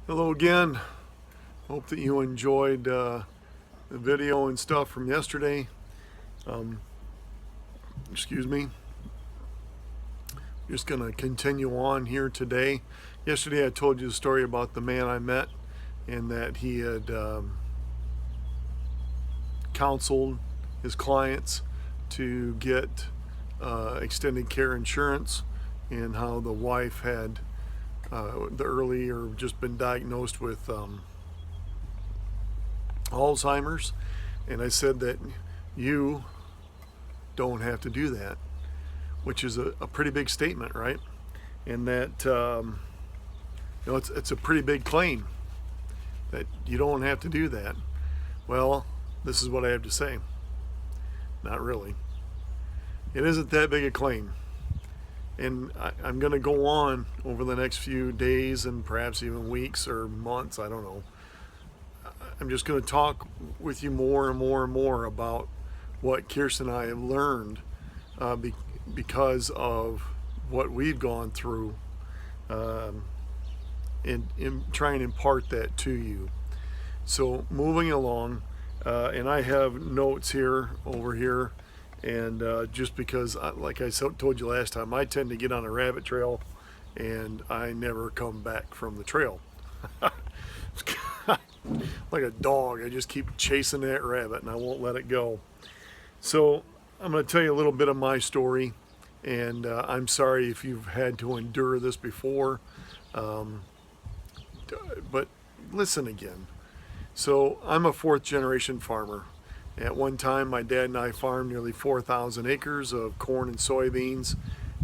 Hello again. Hope that you enjoyed the video and stuff from yesterday. Um, excuse me. Just going to continue on here today. Yesterday I told you the story about the man I met and that he had counseled his clients to get extended care insurance, and how the wife had the early or just been diagnosed with Alzheimer's. And I said that you don't have to do that, which is a pretty big statement, right? And that it's a pretty big claim that you don't have to do that. Well, this is what I have to say. Not really. It isn't that big a claim. And I'm going to go on over the next few days and perhaps even weeks or months, I don't know. I'm just going to talk with you more and more and more about what Kirsten and I have learned because of what we've gone through, and try and impart that to you. So moving along, and I have notes over here. And just because, like I told you last time, I tend to get on a rabbit trail and I never come back from the trail. Like a dog, I just keep chasing that rabbit and I won't let it go. So I'm going to tell you a little bit of my story, and I'm sorry if you've had to endure this before, but listen again. So I'm a fourth generation farmer. At one time, my dad and I farmed nearly 4,000 acres of corn and soybeans,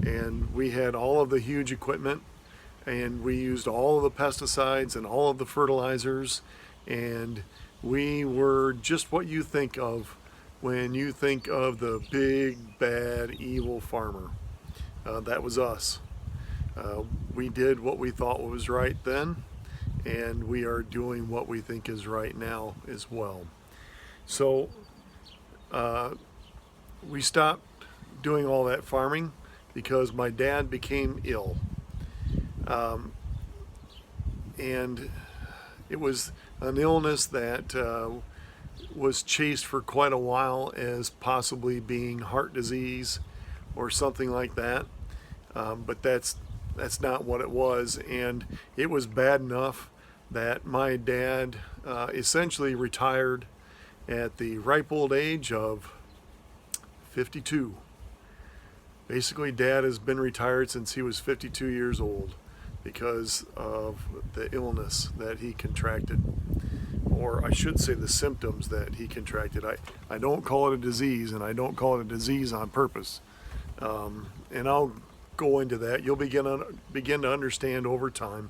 and we had all of the huge equipment, and we used all of the pesticides and all of the fertilizers, and we were just what you think of when you think of the big, bad, evil farmer. That was us. We did what we thought was right then, and we are doing what we think is right now as well. So we stopped doing all that farming because my dad became ill. And it was an illness that was chased for quite a while as possibly being heart disease or something like that. But that's not what it was. And it was bad enough that my dad essentially retired at the ripe old age of 52. Basically, Dad has been retired since he was 52 years old because of the illness that he contracted, or I should say the symptoms that he contracted. I don't call it a disease, and I don't call it a disease on purpose. And I'll go into that. You'll begin to understand over time.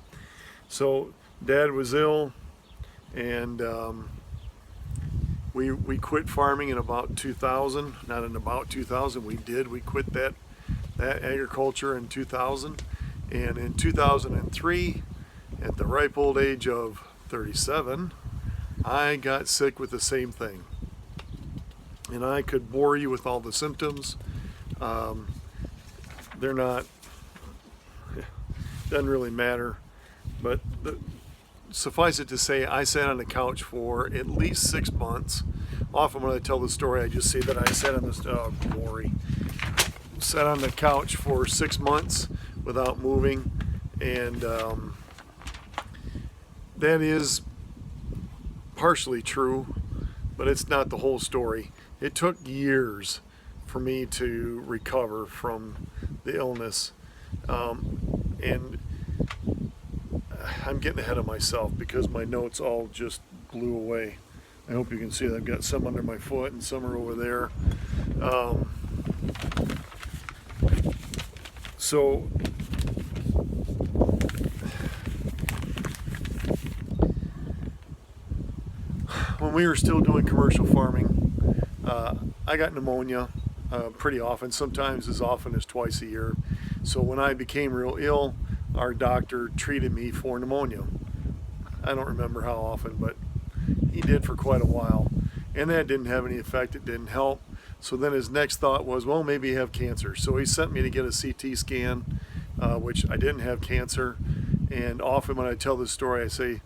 So Dad was ill, and we quit farming in about 2000. Not in about 2000, we did. We quit that agriculture in 2000. And in 2003, at the ripe old age of 37, I got sick with the same thing. And I could bore you with all the symptoms. They're not, doesn't really matter. But suffice it to say, I sat on the couch for at least 6 months. Often when I tell the story, I just say that I sat on sat on the couch for 6 months without moving, and that is partially true, but it's not the whole story. It took years for me to recover from the illness, and I'm getting ahead of myself because my notes all just blew away. I hope you can see that I've got some under my foot and some are over there. So when we were still doing commercial farming, I got pneumonia pretty often, sometimes as often as twice a year. So when I became real ill, our doctor treated me for pneumonia. I don't remember how often, but he did for quite a while. And that didn't have any effect, it didn't help. So then his next thought was, well, maybe you have cancer. So he sent me to get a CT scan, which I didn't have cancer. And often when I tell this story, I say,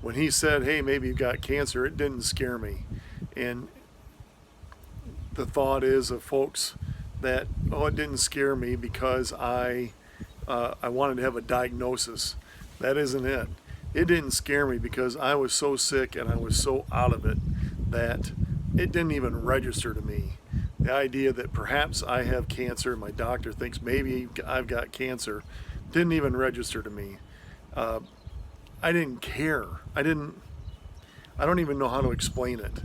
when he said, hey, maybe you've got cancer, it didn't scare me. And the thought is of folks that, oh, it didn't scare me because I wanted to have a diagnosis. That isn't it. It didn't scare me because I was so sick and I was so out of it that it didn't even register to me. The idea that perhaps I have cancer, my doctor thinks maybe I've got cancer, didn't even register to me. I didn't care. I don't even know how to explain it.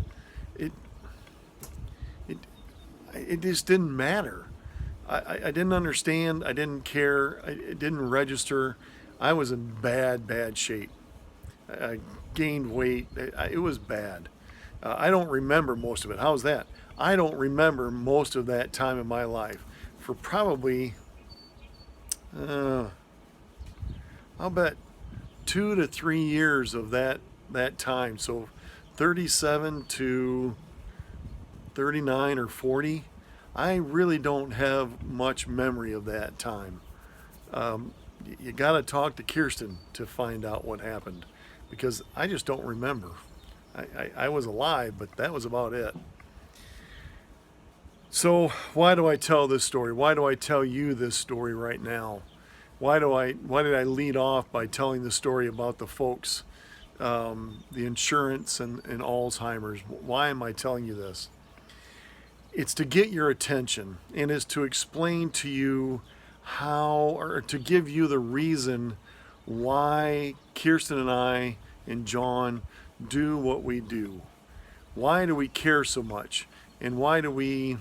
It just didn't matter. I didn't understand. I didn't care. It didn't register. I was in bad shape. I gained weight. It was bad. I don't remember most of it. How's that? I don't remember most of that time in my life for probably, I'll bet 2 to 3 years of that time. So 37 to 39 or 40. I really don't have much memory of that time. You got to talk to Kirsten to find out what happened, because I just don't remember. I was alive, but that was about it. So why do I tell this story? Why do I tell you this story right now? Why did I lead off by telling the story about the folks, the insurance and Alzheimer's? Why am I telling you this? It's to get your attention, and it's to explain to you how, or to give you the reason why Kirsten and I and John do what we do. Why do we care so much? And why do we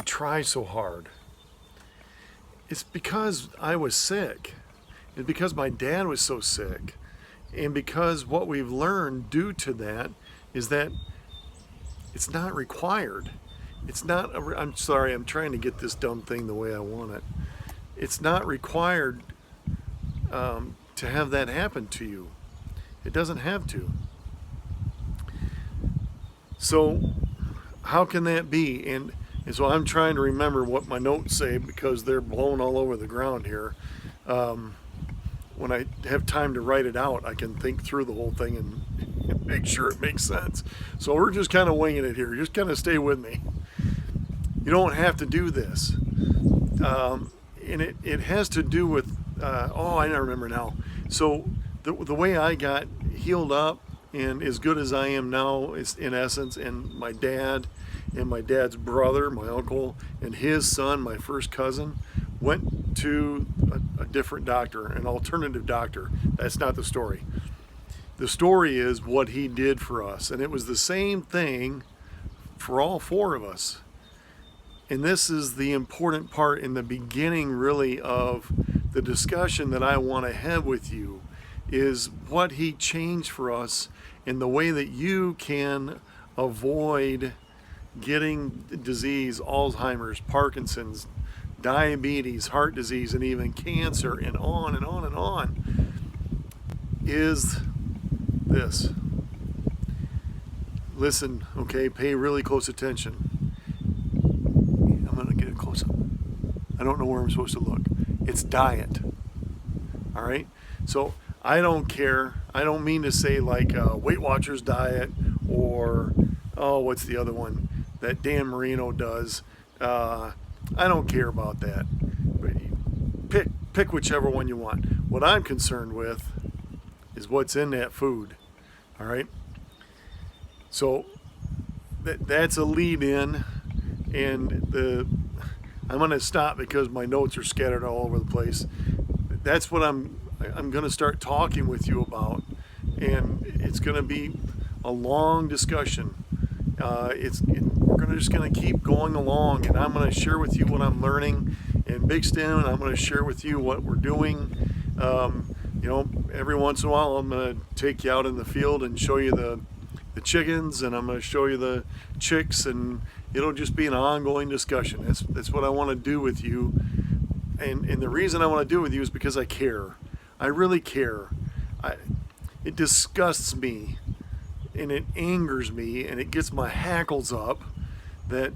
try so hard? It's because I was sick. It's because my dad was so sick. And because what we've learned due to that is that it's not required. It's not, I'm sorry, I'm trying to get this dumb thing the way I want it. It's not required to have that happen to you. It doesn't have to. So how can that be? And so I'm trying to remember what my notes say, because they're blown all over the ground here. When I have time to write it out, I can think through the whole thing and make sure it makes sense. So we're just kind of winging it here. Just kind of stay with me. You don't have to do this. And it has to do with, I remember now. So the way I got healed up and as good as I am now is, in essence, and my dad and my dad's brother, my uncle, and his son, my first cousin, went to a different doctor, an alternative doctor. That's not the story. The story is what he did for us. And it was the same thing for all four of us. And this is the important part in the beginning, really, of the discussion that I want to have with you, is what he changed for us in the way that you can avoid getting disease, Alzheimer's, Parkinson's, diabetes, heart disease, and even cancer, and on and on and on, is this. Listen, okay, pay really close attention. I'm going to get it close up. I don't know where I'm supposed to look. It's diet. All right? So I don't care. I don't mean to say like Weight Watchers diet or, what's the other one that Dan Marino does. I don't care about that. But pick whichever one you want. What I'm concerned with is what's in that food. All right? So that's a lead in, and I'm going to stop because my notes are scattered all over the place. That's what I'm going to start talking with you about, and it's going to be a long discussion. We're just going to keep going along, and I'm going to share with you what I'm learning in Big Stem, and I'm going to share with you what we're doing. Every once in a while I'm going to take you out in the field and show you the chickens, and I'm going to show you the chicks, and it'll just be an ongoing discussion. That's what I want to do with you, and the reason I want to do it with you is because I care. I really care. It disgusts me, and it angers me, and it gets my hackles up that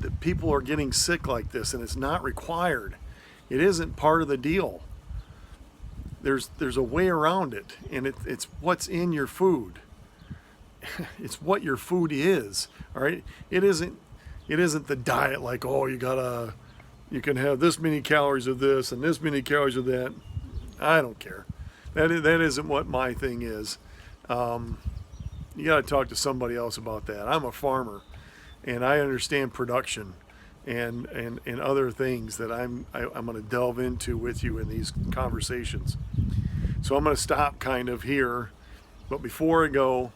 that people are getting sick like this, and it's not required. It isn't part of the deal. There's a way around it, and it's what's in your food. It's what your food is. All right. It isn't the diet like, oh, you can have this many calories of this and this many calories of that. I don't care. That isn't what my thing is. You got to talk to somebody else about that. I'm a farmer, and I understand production and other things that I'm going to delve into with you in these conversations. So I'm going to stop kind of here, but before I go,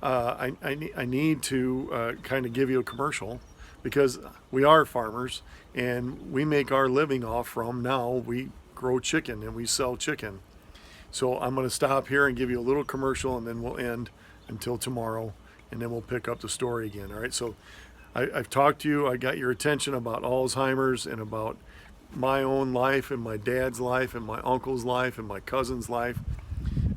I need to kind of give you a commercial, because we are farmers and we make our living off from, now we grow chicken and we sell chicken. So I'm going to stop here and give you a little commercial, and then we'll end until tomorrow, and then we'll pick up the story again. All right. So I've talked to you. I got your attention about Alzheimer's and about my own life and my dad's life and my uncle's life and my cousin's life.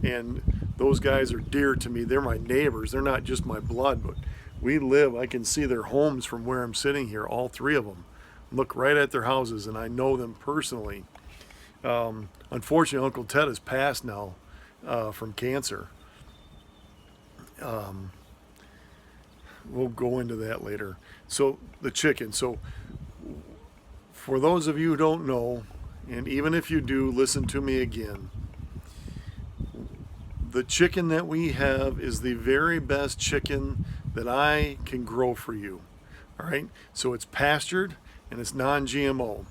And those guys are dear to me. They're my neighbors. They're not just my blood, but we live. I can see their homes from where I'm sitting here, all three of them. Look right at their houses, and I know them personally. Unfortunately, Uncle Ted has passed now from cancer. We'll go into that later. So the chicken. So for those of you who don't know, and even if you do, listen to me again. The chicken that we have is the very best chicken that I can grow for you. All right. So it's pastured and it's non-GMO. All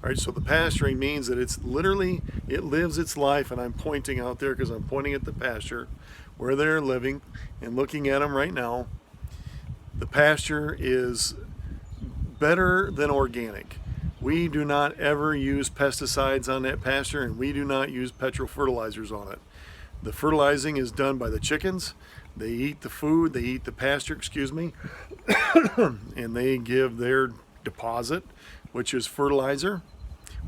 right. So the pasturing means that it's literally, it lives its life. And I'm pointing out there because I'm pointing at the pasture where they're living and looking at them right now. The pasture is better than organic. We do not ever use pesticides on that pasture, and we do not use petrol fertilizers on it. The fertilizing is done by the chickens. They eat the food, they eat the pasture, and they give their deposit, which is fertilizer.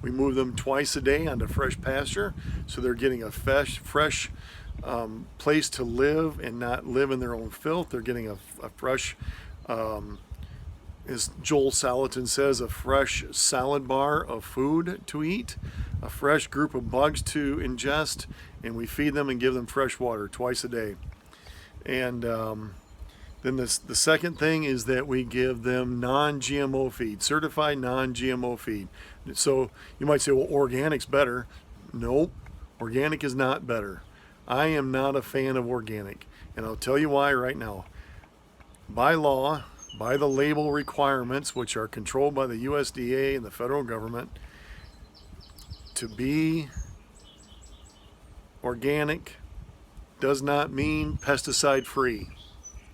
We move them twice a day onto fresh pasture, so they're getting a fresh place to live and not live in their own filth. They're getting a fresh, as Joel Salatin says, a fresh salad bar of food to eat, a fresh group of bugs to ingest, and we feed them and give them fresh water twice a day. And then the second thing is that we give them non-GMO feed, certified non-GMO feed. So you might say, well, organic's better. Nope, organic is not better. I am not a fan of organic, and I'll tell you why right now. By law, by the label requirements, which are controlled by the USDA and the federal government, to be organic does not mean pesticide free.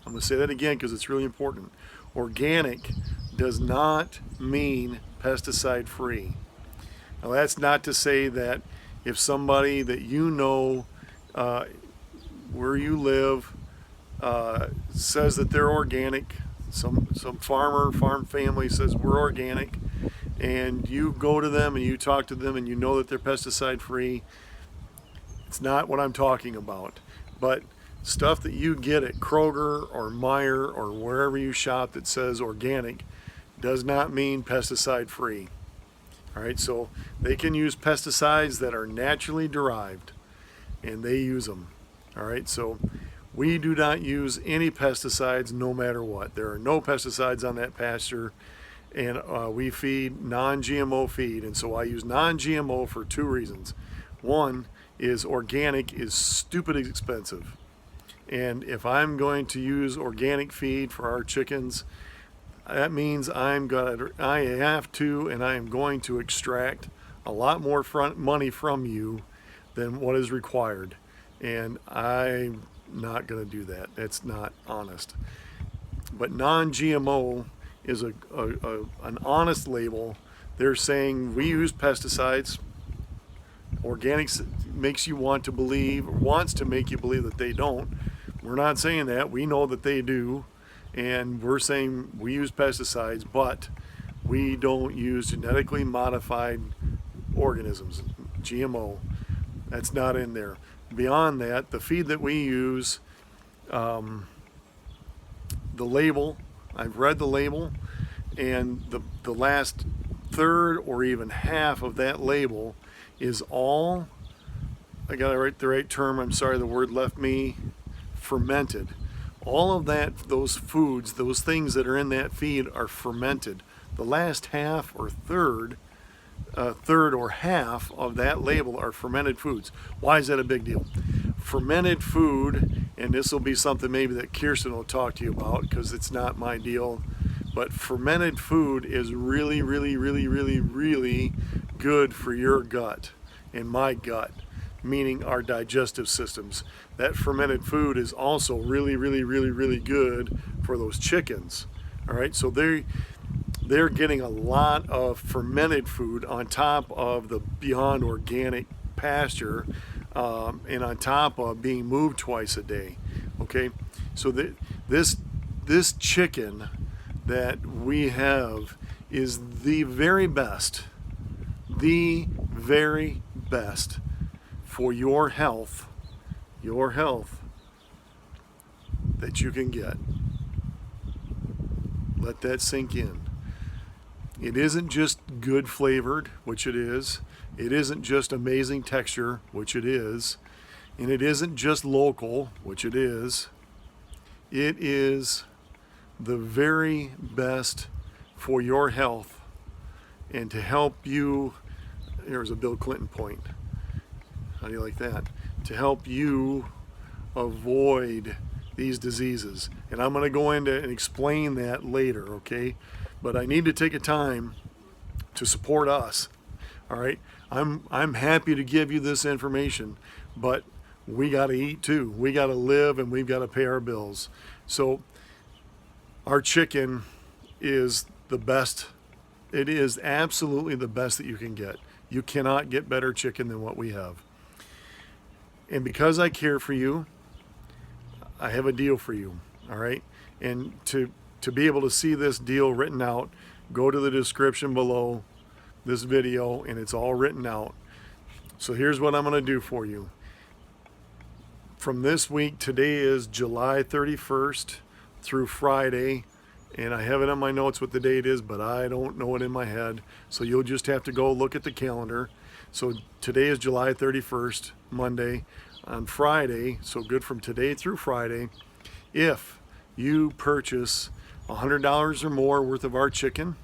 I'm going to say that again because it's really important. Organic does not mean pesticide free. Now that's not to say that if somebody that you know where you live says that they're organic, some farm family says we're organic, and you go to them and you talk to them and you know that they're pesticide free, it's not what I'm talking about. But stuff that you get at Kroger or Meijer or wherever you shop that says organic does not mean pesticide free. All right, so they can use pesticides that are naturally derived, and they use them. All right, so we do not use any pesticides no matter what. There are no pesticides on that pasture, and we feed non-GMO feed. And so I use non-GMO for two reasons. One is organic is stupid expensive. And if I'm going to use organic feed for our chickens, that means I have to, and I am going to extract a lot more money from you than what is required. And I'm not going to do that. That's not honest. But non-GMO is an honest label. They're saying we use pesticides. Organics makes you want to believe, or wants to make you believe that they don't. We're not saying that. We know that they do. And we're saying we use pesticides, but we don't use genetically modified organisms, GMO. That's not in there. Beyond that, the feed that we use, the label, I've read the label, and the last third or even half of that label is all, I got to write the right term, I'm sorry, the word left me, fermented. All of that, those foods, those things that are in that feed are fermented. The last half or third or half of that label are fermented foods. Why is that a big deal? Fermented food, and this will be something maybe that Kirsten will talk to you about because it's not my deal, but fermented food is really, really, really, really, really good for your gut and my gut, meaning our digestive systems. That fermented food is also really, really, really, really good for those chickens. All right, so they're getting a lot of fermented food on top of the Beyond Organic pasture, and on top of being moved twice a day. Okay, so this chicken that we have is the very best for your health that you can get. Let that sink in. It isn't just good flavored, which it is. It isn't just amazing texture, which it is. And it isn't just local, which it is. It is the very best for your health and to help you. Here's a Bill Clinton point. How do you like that? To help you avoid these diseases. And I'm going to go into and explain that later, okay? But I need to take a time to support us. All right? I'm happy to give you this information, but we got to eat too. We got to live and we've got to pay our bills. So our chicken is the best. It is absolutely the best that you can get. You cannot get better chicken than what we have. And because I care for you, I have a deal for you. All right? And to be able to see this deal written out, go to the description below this video and it's all written out. So here's what I'm going to do for you. From this week, today is July 31st through Friday, and I have it on my notes what the date is, but I don't know it in my head. So you'll just have to go look at the calendar. So today is July 31st, Monday. On Friday, so good from today through Friday, if you purchase $100 or more worth of our chicken,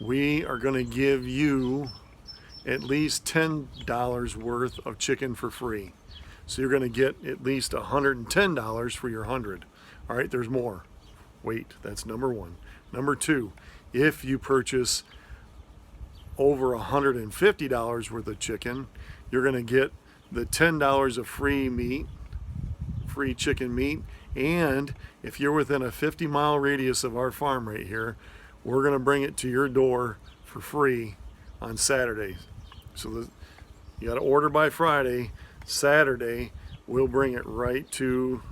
we are going to give you at least $10 worth of chicken for free. So you're going to get at least $110 for your 100. All right, there's more. Wait, that's number one. Number two, if you purchase over $150 worth of chicken, you're going to get the $10 of free chicken meat. And if you're within a 50-mile radius of our farm right here, we're going to bring it to your door for free on Saturday. So you got to order by Friday. Saturday, we'll bring it right to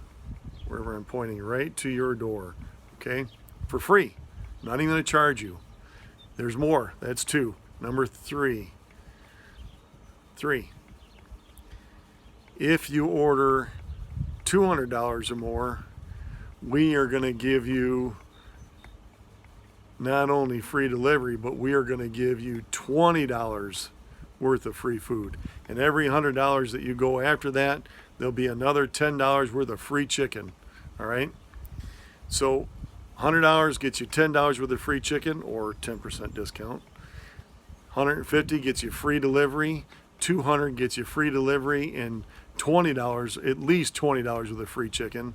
wherever I'm pointing, right to your door. Okay? For free. Not even going to charge you. There's more. That's two. Number three. If you order $200 or more, we are going to give you not only free delivery, but we are going to give you $20 worth of free food. And every $100 that you go after that, there'll be another $10 worth of free chicken. All right? So $100 gets you $10 worth of free chicken or 10% discount. $150 gets you free delivery. $200 gets you free delivery and $20, at least $20 with a free chicken.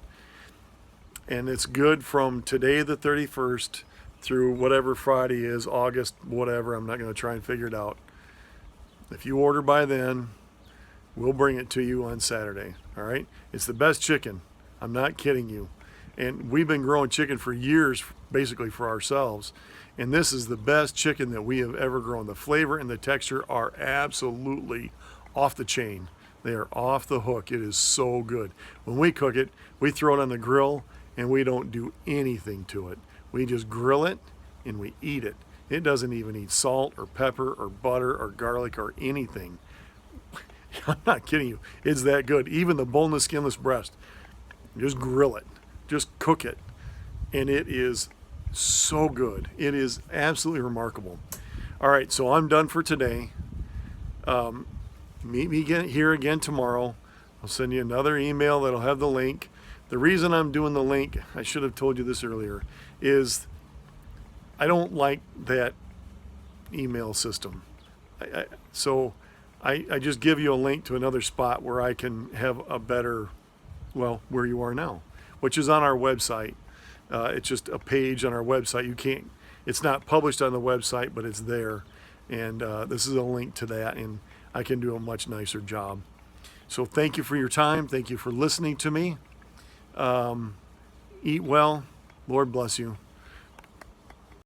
And it's good from today the 31st through whatever Friday is, August, whatever. I'm not going to try and figure it out. If you order by then, we'll bring it to you on Saturday. All right? It's the best chicken. I'm not kidding you. And we've been growing chicken for years, basically for ourselves. And this is the best chicken that we have ever grown. The flavor and the texture are absolutely off the chain. They are off the hook. It is so good. When we cook it, we throw it on the grill and we don't do anything to it. We just grill it and we eat it. It doesn't even need salt or pepper or butter or garlic or anything. I'm not kidding you. It's that good. Even the boneless, skinless breast. Just grill it. Just cook it. And it is So good. It is absolutely remarkable. All right, so I'm done for today. Meet me here again tomorrow. I'll send you another email that'll have the link. The reason I'm doing the link, I should have told you this earlier, is I don't like that email system. So I just give you a link to another spot where I can have a better, well, where you are now, which is on our website. It's just a page on our website. It's not published on the website, but it's there. And this is a link to that, and I can do a much nicer job. So thank you for your time. Thank you for listening to me. Eat well. Lord bless you.